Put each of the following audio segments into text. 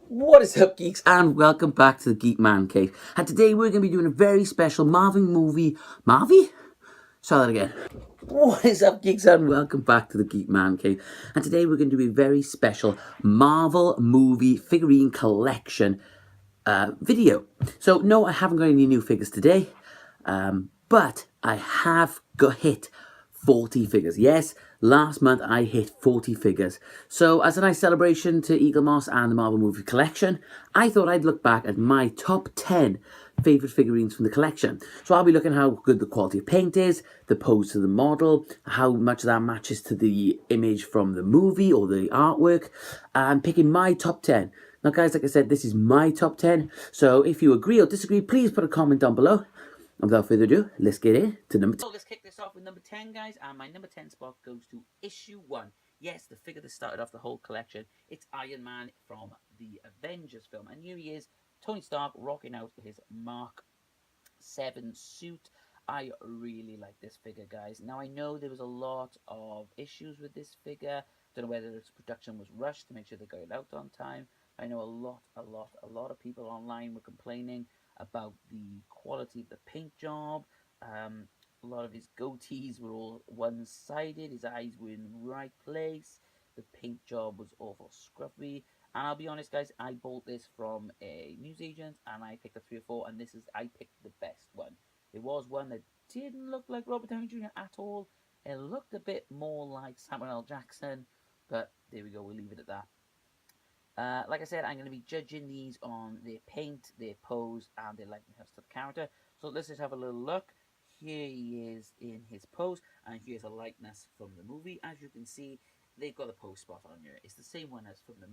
What is up, geeks, and welcome back to the Geek Man Cave. And today we're going to be doing a very special Marvel movie. Marvy? Try that again. What is up, geeks, and welcome back to the Geek Man Cave. And today we're going to do a very special Marvel movie figurine collection video. So, no, I haven't got any new figures today, but I have hit 40 figures. Yes, last month I hit 40 figures. So, as a nice celebration to Eaglemoss and the Marvel Movie Collection, I thought I'd look back at my top 10 favourite figurines from the collection. So, I'll be looking how good the quality of paint is, the pose to the model, how much that matches to the image from the movie or the artwork, and picking my top 10. Now, guys, like I said, this is my top 10. So, if you agree or disagree, please put a comment down below. And without further ado, let's get into number 10. So let's kick this off with number 10, guys. And my number 10 spot goes to issue 1. Yes, the figure that started off the whole collection. It's Iron Man from the Avengers film. And here he is, Tony Stark, rocking out his Mark 7 suit. I really like this figure, guys. Now, I know there was a lot of issues with this figure. Don't know whether its production was rushed to make sure they got it out on time. I know a lot of people online were complaining about the quality of the paint job. A lot of his goatees were all one-sided. His eyes were in the right place. The paint job was awful scruffy. And I'll be honest, guys, I bought this from a newsagent, and I picked a 3 or 4, and I picked the best one. There was one that didn't look like Robert Downey Jr. at all. It looked a bit more like Samuel L. Jackson, but there we go, we'll leave it at that. Like I said, I'm going to be judging these on their paint, their pose, and their likeness to the character. So let's just have a little look. Here he is in his pose, and here's a likeness from the movie. As you can see, they've got the pose spot on here. It's the same one as from the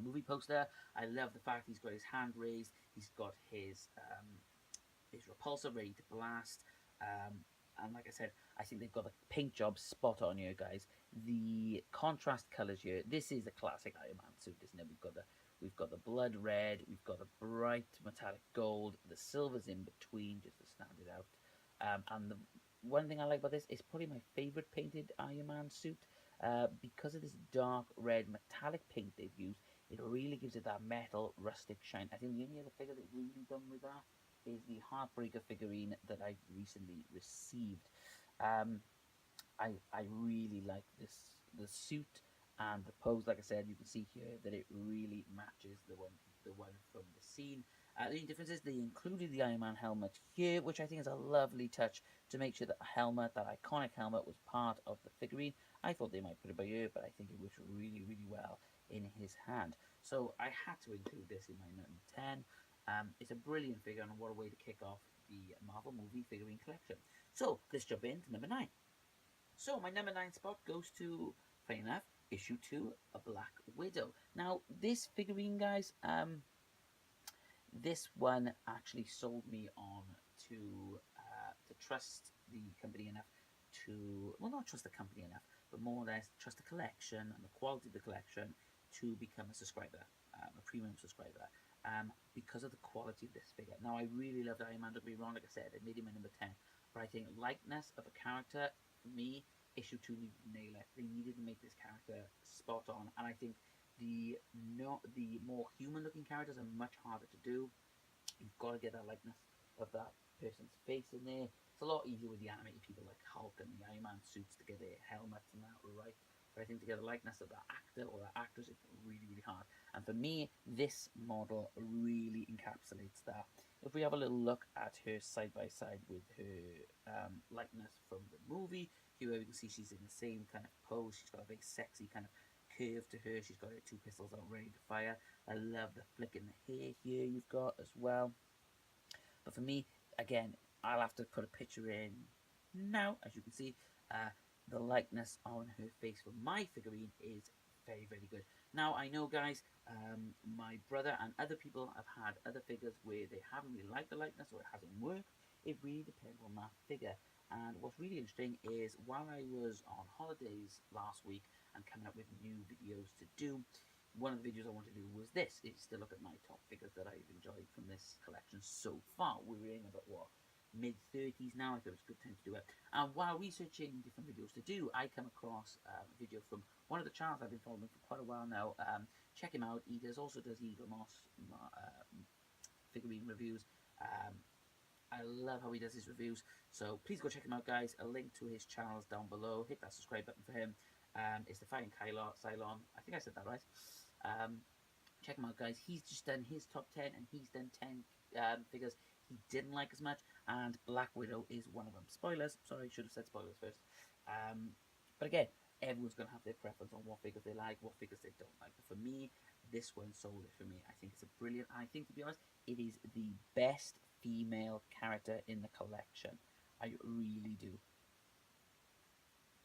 movie poster. I love the fact he's got his hand raised. He's got his repulsor ready to blast. And like I said, I think they've got the paint job spot on here, guys. The contrast colors here. This is a classic Iron Man suit, isn't it? We've got the blood red. We've got the bright metallic gold. The silver's in between, just to stand it out. And the one thing I like about this is probably my favorite painted Iron Man suit. Because of this dark red metallic paint they've used, it really gives it that metal rustic shine. I think the only other figure they've really done with that is the Heartbreaker figurine that I recently received. I really like the suit and the pose. Like I said, you can see here that it really matches the one from the scene. The only difference is they included the Iron Man helmet here, which I think is a lovely touch to make sure that that iconic helmet, was part of the figurine. I thought they might put it by ear, but I think it works really, really well in his hand. So I had to include this in my number 10. It's a brilliant figure, and what a way to kick off the Marvel movie figurine collection. So let's jump into number 9. So my number 9 spot goes to, funny enough, issue 2, A Black Widow. Now, this figurine, guys, this one actually sold me on to trust the company enough to, well, not trust the company enough, but more or less trust the collection and the quality of the collection to become a subscriber, a premium subscriber, because of the quality of this figure. Now, I really loved Iron Man, don't be wrong, like I said, I made him my number 10, but I think likeness of a character, for me, issue 2 needed to nail it. They needed to make this character spot on, and I think the more human looking characters are much harder to do. You've got to get that likeness of that person's face in there. It's a lot easier with the animated people like Hulk and the Iron Man suits to get their helmets and that right. But I think to get a likeness of that actor or that actress, it's really, really hard. And for me, this model really encapsulates that. If we have a little look at her side by side with her likeness from the movie, here we can see she's in the same kind of pose. She's got a very sexy kind of curve to her. She's got her 2 pistols out ready to fire. I love the flick in the hair here you've got as well. But for me, again, I'll have to put a picture in now. As you can see, the likeness on her face for my figurine is very, very good. Now, I know, guys, my brother and other people have had other figures where they haven't really liked the likeness or it hasn't worked. It really depends on that figure. And what's really interesting is while I was on holidays last week and coming up with new videos to do, one of the videos I want to do was this, is to look at my top figures that I've enjoyed from this collection so far. We're in about, what, mid-30s now. I thought it was a good time to do it. And while researching different videos to do, I come across a video from one of the channels I've been following for quite a while now, check him out. He also does Eaglemoss figurine reviews. I love how he does his reviews. So please go check him out, guys. A link to his channels down below. Hit that subscribe button for him. It's Defiant Cylon. I think I said that right. Check him out, guys. He's just done his top 10, and he's done 10 figures he didn't like as much, and Black Widow is one of them. Spoilers. Sorry, should have said spoilers first. But again, everyone's going to have their preference on what figures they like, what figures they don't like. But for me, this one sold it for me. I think it's a brilliant. I think, to be honest, it is the best female character in the collection. I really do.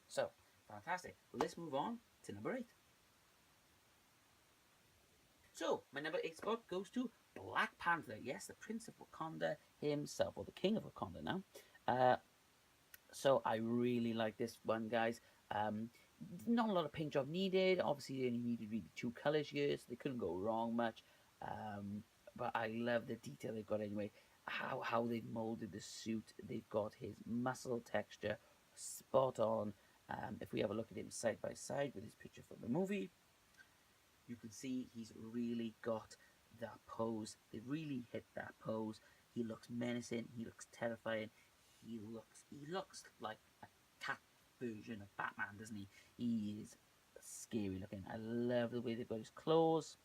So, fantastic. Let's move on to number 8. So, my number 8 spot goes to Black Panther. Yes, the Prince of Wakanda himself, or the King of Wakanda now. So, I really like this one, guys. Not a lot of paint job needed. Obviously, they only needed really 2 colors here, so they couldn't go wrong much. But I love the detail they've got anyway. How they've molded the suit. They've got his muscle texture spot on. If we have a look at him side by side with his picture from the movie, you can see he's really got that pose. They really hit that pose. He looks menacing. He looks terrifying. He looks like a cat version of Batman, doesn't he? He is scary looking. I love the way they've got his claws.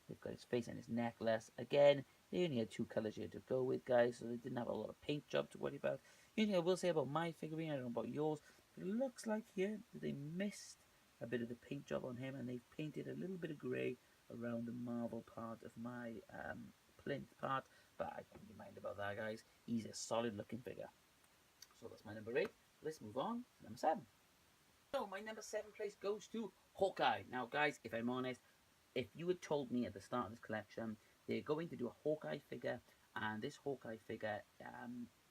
They've got his face and his necklace. Again, they only had 2 colors here to go with, guys, so they didn't have a lot of paint job to worry about. The only thing I will say about my figurine, I don't know about yours, but it looks like here that they missed a bit of the paint job on him, and they've painted a little bit of grey around the Marvel part of my plinth part, but I don't really mind about that, guys. He's a solid looking figure. So that's my number 8. Let's move on to number 7. So my number 7 place goes to Hawkeye. Now, guys, if I'm honest, if you had told me at the start of this collection they're going to do a Hawkeye figure, and this Hawkeye figure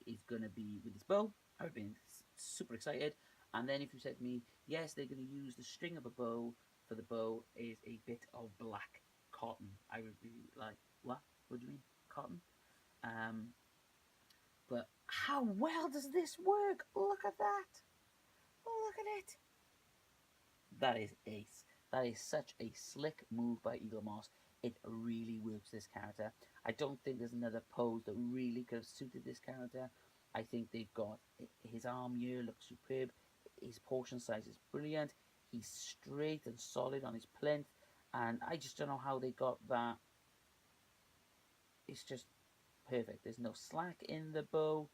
is going to be with his bow, I would have been super excited. And then if you said to me, yes, they're going to use the string of a bow, for the bow is a bit of black cotton, I would be like, what? What do you mean? Cotton? But how well does this work? Look at that. Look at it. That is ace. That is such a slick move by Eaglemoss. It really works this character. I don't think there's another pose that really could have suited this character. I think they've got his arm here looks superb. His portion size is brilliant. He's straight and solid on his plinth. And I just don't know how they got that. It's just perfect. There's no slack in the bow.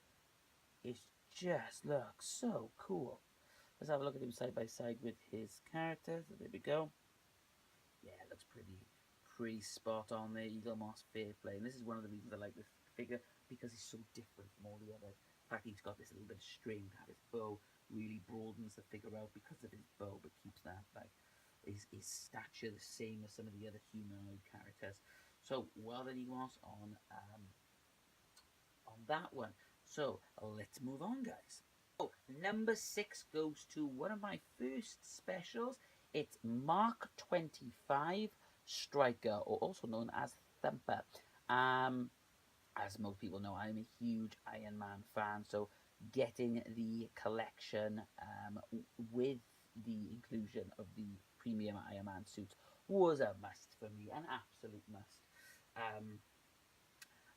It just looks so cool. Let's have a look at him side by side with his character. So there we go. Yeah, it looks pretty spot on there. Eaglemoss, fair play. And this is one of the reasons I like this figure, because he's so different from all the others. In fact, he's got this little bit of string to have his bow, really broadens the figure out because of his bow, but keeps that like his stature the same as some of the other humanoid characters. So well done, Eaglemoss, on that one. So let's move on, guys. Oh, number 6 goes to one of my first specials. It's Mark 25 Striker, or also known as Thumper. As most people know, I'm a huge Iron Man fan, so getting the collection with the inclusion of the premium Iron Man suits was a must for me, an absolute must.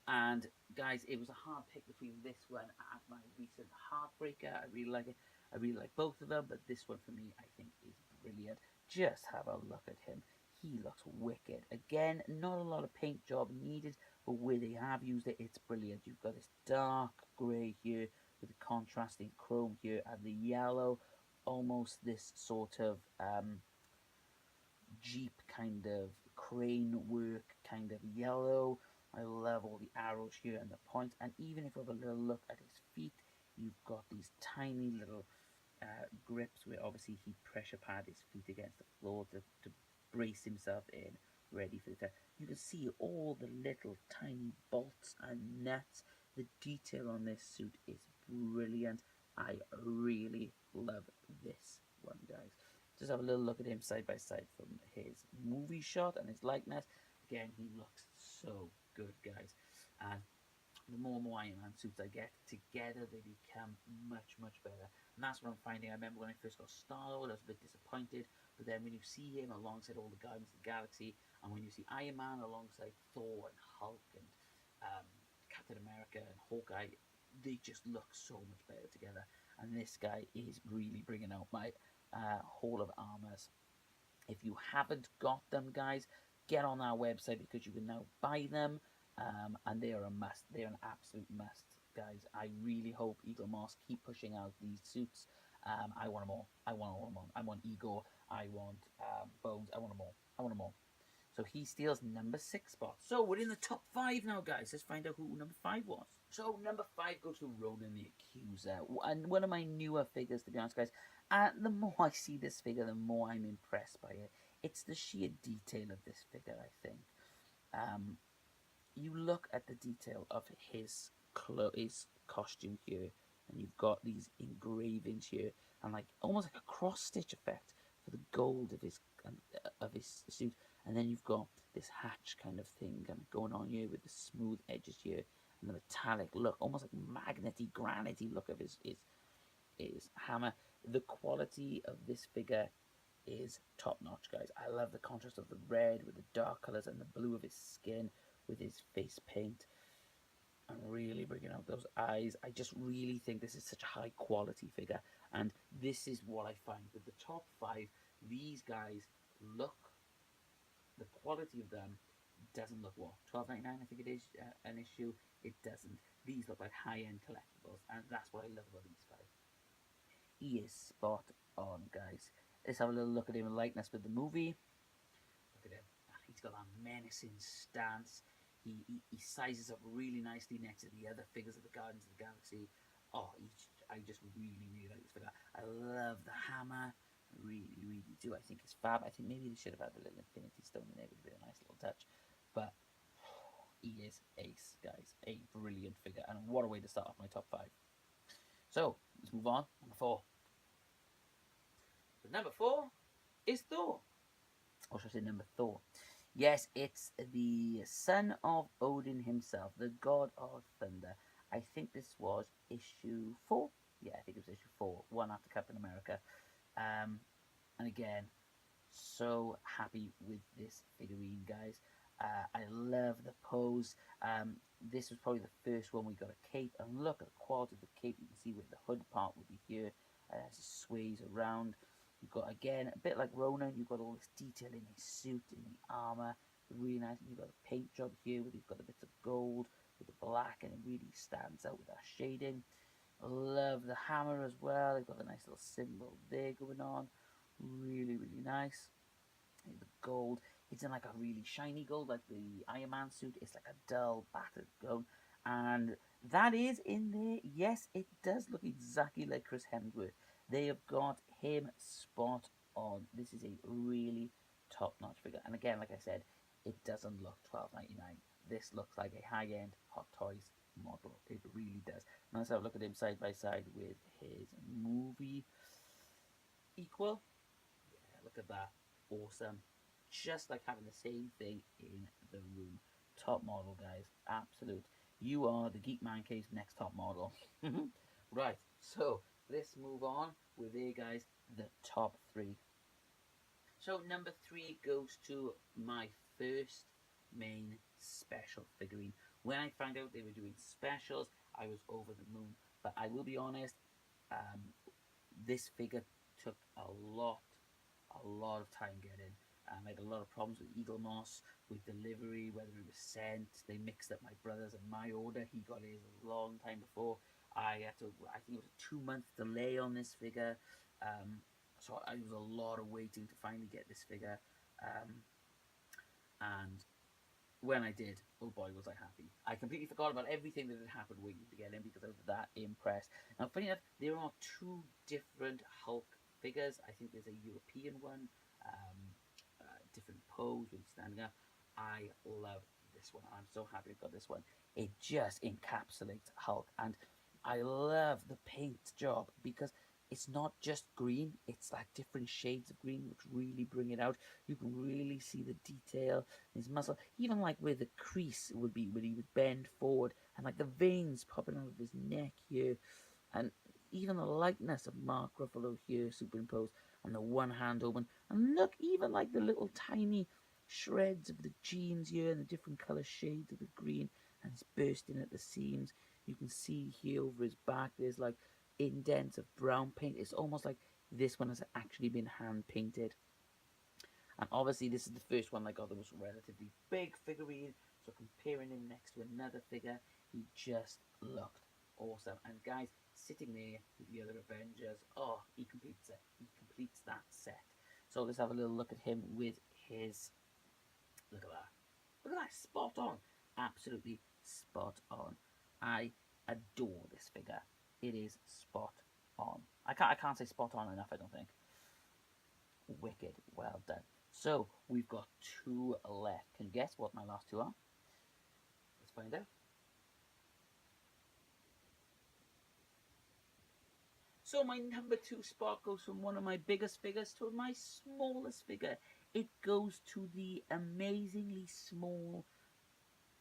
And guys, it was a hard pick between this one and my recent Heartbreaker. I really like it. I really like both of them, but this one for me, I think, is brilliant. Just have a look at him. He looks wicked. Again, not a lot of paint job needed, but where they have used it, it's brilliant. You've got this dark grey here with the contrasting chrome here, and the yellow, almost this sort of Jeep kind of crane work kind of yellow. I love all the arrows here and the points, and even if we have a little look at his feet, you've got these tiny little grips where obviously he pressure pad his feet against the floor to brace himself in, ready for the test. You can see all the little tiny bolts and nuts. The detail on this suit is brilliant. I really love this one, guys. Just have a little look at him side by side from his movie shot and his likeness. Again, he looks so good, guys. And the more and more Iron Man suits I get together, they become much better. And that's what I'm finding. I remember when I first got Star-Lord, I was a bit disappointed But then when you see him alongside all the Guardians of the Galaxy, and when you see Iron Man alongside Thor and Hulk and Captain America and Hawkeye, they just look so much better together. And this guy is really bringing out my Hall of Armors. If you haven't got them, guys, get on our website because you can now buy them, and they are a must. They're an absolute must, guys. I really hope Eaglemoss keep pushing out these suits. I want them all. I want all of them. I want Igor. I want Bones. I want them all. I want them all. So he steals number 6 spot. So we're in the top 5 now, guys. Let's find out who number 5 was. So number 5 goes to Ronan the Accuser, and one of my newer figures, to be honest, guys. And the more I see this figure, the more I'm impressed by it. It's the sheer detail of this figure, I think. You look at the detail of his costume here, and you've got these engravings here, and like almost like a cross stitch effect for the gold of his suit, and then you've got this hatch kind of thing kind of going on here with the smooth edges here, and the metallic look, almost like magnety, granity look of his hammer. The quality of this figure is top notch, guys. I love the contrast of the red with the dark colors and the blue of his skin with his face paint. I'm really bringing out those eyes. I just really think this is such a high quality figure, and this is what I find with the top 5. These guys look, the quality of them doesn't look what, $12.99 I think it is an issue. It doesn't. These look like high-end collectibles, and that's what I love about these 5. He is spot on, guys. Let's have a little look at him in likeness with the movie. Look at him. He's got that menacing stance. He sizes up really nicely next to the other figures of the Guardians of the Galaxy. Oh, I just really, really like this figure. I love the hammer. I really, really do. I think it's fab. I think maybe they should have had a little Infinity Stone in there. It would have been a nice little touch. But he is ace, guys. A brilliant figure. And what a way to start off my top 5. So, let's move on. Number 4. But number 4 is Thor. Or should I say number Thor? Yes, it's the son of Odin himself, the god of thunder. I think this was issue 4. Yeah, I think it was issue 4, one after Captain America. And again, so happy with this figurine, guys. I love the pose. This was probably the first one we got a cape, and look at the quality of the cape. You can see where the hood part will be here as it sways around. You've got, again, a bit like Ronan, you've got all this detail in his suit, in the armor, really nice. And you've got a paint job here where you've got the bits of gold with the black, and it really stands out with that shading. I love the hammer as well. They've got the nice little symbol there going on. Really, really nice. And the gold, it's in like a really shiny gold, like the Iron Man suit. It's like a dull, battered gold. And that is in there. Yes, it does look exactly like Chris Hemsworth. They have got him spot on. This is a really top-notch figure. And again, like I said, it doesn't look $12.99. This looks like a high-end Hot Toys model. It really does. Now let's have a look at him side by side with his movie equal. Yeah, look at that. Awesome. Just like having the same thing in the room. Top model, guys. Absolute. You are the Geek Man Cave's next top model. Right, so let's move on with there, guys, the top 3. So number 3 goes to my first main special figurine. When I found out they were doing specials, I was over the moon. But I will be honest, this figure took a lot of time getting. I had a lot of problems with Eaglemoss, with delivery, whether it was sent. They mixed up my brother's and my order. He got his a long time before. I think it was a 2-month delay on this figure. So it was a lot of waiting to finally get this figure. And when I did, oh boy, was I happy. I completely forgot about everything that had happened waiting to get him because I was that impressed. Now, funny enough, there are 2 different Hulk figures. I think there's a European one, different pose when he's standing up. I love this one. I'm so happy I've got this one. It just encapsulates Hulk, and I love the paint job because it's not just green, it's like different shades of green which really bring it out. You can really see the detail in his muscle, even like where the crease would be when he would bend forward, and like the veins popping out of his neck here, and even the likeness of Mark Ruffalo here superimposed. and the one hand open. And look, even like the little tiny shreds of the jeans here and the different colour shades of the green, and it's bursting at the seams. You can see here over his back there's like indents of brown paint. It's almost like this one has actually been hand painted. And obviously this is the first one I got that was relatively big figurine, so comparing him next to another figure, he just looked awesome. And guys, sitting there with the other Avengers, oh, he completes it. He completes that set. So let's have a little look at him with his, look at that. Look at that, spot on. Absolutely spot on. I adore this figure. It is spot on. I can't say spot on enough, I don't think. Wicked, well done. So we've got two left. Can you guess what my last two are? Let's find out. So my number 2 spot goes from one of my biggest figures to my smallest figure. It goes to the amazingly small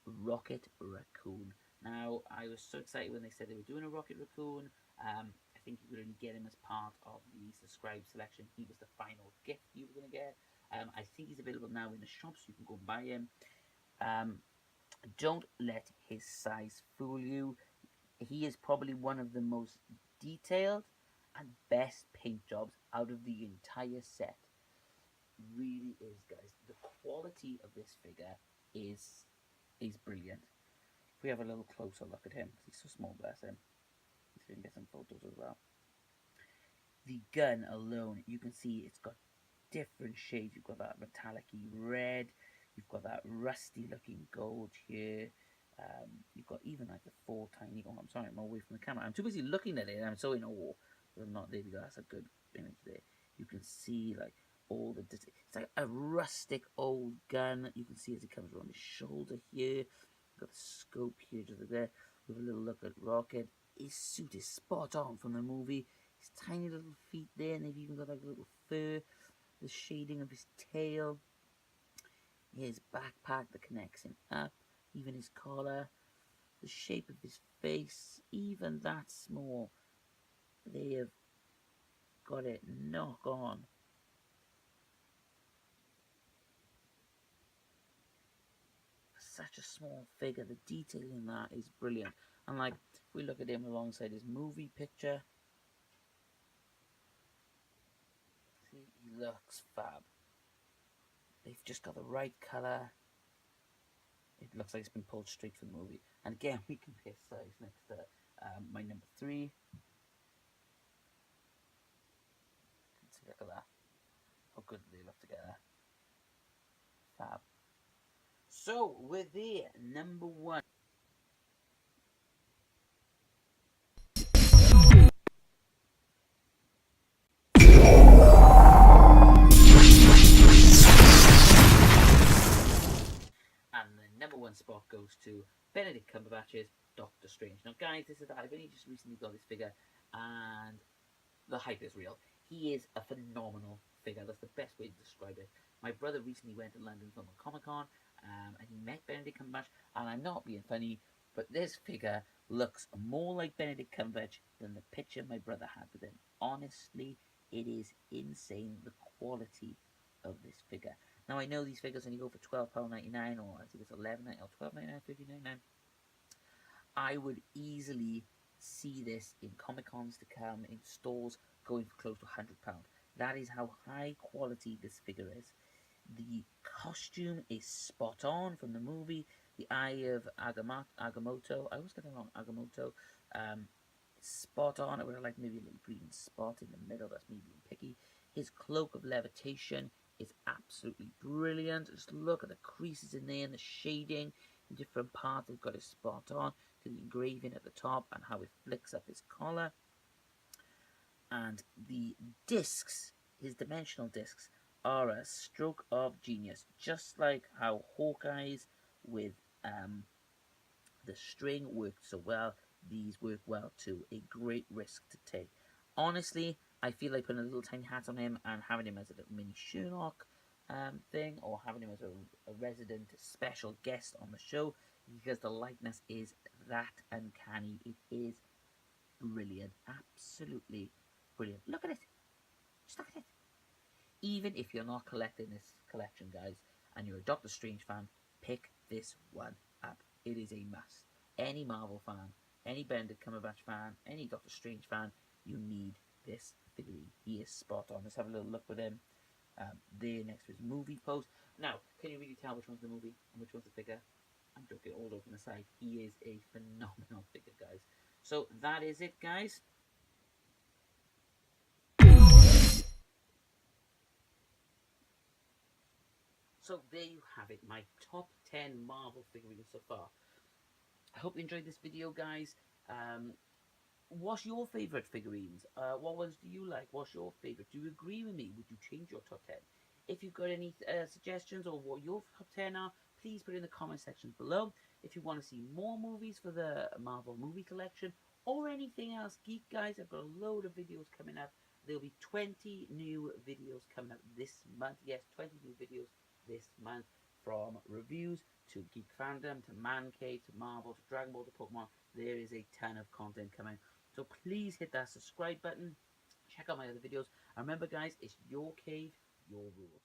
Rocket Raccoon. Now, I was so excited when they said they were doing a Rocket Raccoon. I think you could only get him as part of the subscribe selection. He was the final gift you were going to get. I think he's available now in the shop, so you can go and buy him. Don't let his size fool you. He is probably one of the most detailed and best paint jobs out of the entire set. Really is, guys. The quality of this figure is brilliant. If we have a little closer look at him, because he's so small, bless him. Let's see if we can get some photos as well. The gun alone, you can see it's got different shades. You've got that metallic-y red, you've got that rusty looking gold here, you've got even like the 4 tiny, oh I'm sorry, I'm away from the camera, I'm too busy looking at it and I'm so in awe. I'm not, there we go, that's a good image there. You can see like all the, it's like a rustic old gun. You can see as it comes around his shoulder here. You've got the scope here just there. We have a little look at Rocket. His suit is spot on from the movie. His tiny little feet there, and they've even got like a little fur. The shading of his tail. His backpack that connects him up. Even his collar. The shape of his face. Even that small. They have got it knock on. Such a small figure. The detail in that is brilliant. And like, if we look at him alongside his movie picture, see, he looks fab. They've just got the right colour. It looks like it's been pulled straight from the movie. And again, we compare size next to my number 3. Let's look at that. How good do they look together? Fab. So, we're there, number 1. And the number 1 spot goes to Benedict Cumberbatch's Doctor Strange. Now, guys, I've only just recently got this figure, and the hype is real. He is a phenomenal figure. That's the best way to describe it. My brother recently went to London Film and Comic Con, and he met Benedict Cumberbatch. And I'm not being funny, but this figure looks more like Benedict Cumberbatch than the picture my brother had with him. Honestly, it is insane, the quality of this figure. Now, I know these figures only go for £12.99, or I think it's £11.99 or £12.99, £15.99. I would easily see this in Comic Cons to come, in stores, going for close to £100. That is how high quality this figure is. The costume is spot on from the movie. The Eye of Agamotto, I always get it wrong, Agamotto, spot on. I would have liked maybe a little green spot in the middle. That's me being picky. His cloak of levitation is absolutely brilliant. Just look at the creases in there and the shading in different parts. They've got it spot on to the engraving at the top and how it flicks up his collar. And the discs, his dimensional discs, are a stroke of genius. Just like how Hawkeye's with the string worked so well, these work well too. A great risk to take. Honestly, I feel like putting a little tiny hat on him and having him as a little mini Sherlock thing, or having him as a resident special guest on the show, because the likeness is that uncanny. It is brilliant. Absolutely brilliant. Look at it. Just look at it. Even if you're not collecting this collection, guys, and you're a Doctor Strange fan, pick this one up. It is a must. Any Marvel fan, any Benedict Cumberbatch fan, any Doctor Strange fan, you need this figurine. He is spot on. Let's have a little look with him. There next to his movie post. Now, can you really tell which one's the movie and which one's the figure? I'm joking, all joking aside. He is a phenomenal figure, guys. So that is it, guys. So there you have it, my top 10 Marvel figurines so far. I hope you enjoyed this video, guys. What's your favourite figurines? What ones do you like? What's your favourite? Do you agree with me? Would you change your top 10? If you've got any suggestions or what your top 10 are, please put it in the comment section below. If you want to see more movies for the Marvel movie collection or anything else, Geek guys, I've got a load of videos coming up. There'll be 20 new videos coming up this month. Yes, 20 new videos this month, from reviews to Geek Fandom to Man Cave to Marvel to Dragon Ball to Pokemon. There is a ton of content coming. So please hit that subscribe button. Check out my other videos. And remember, guys, it's your cave, your rules.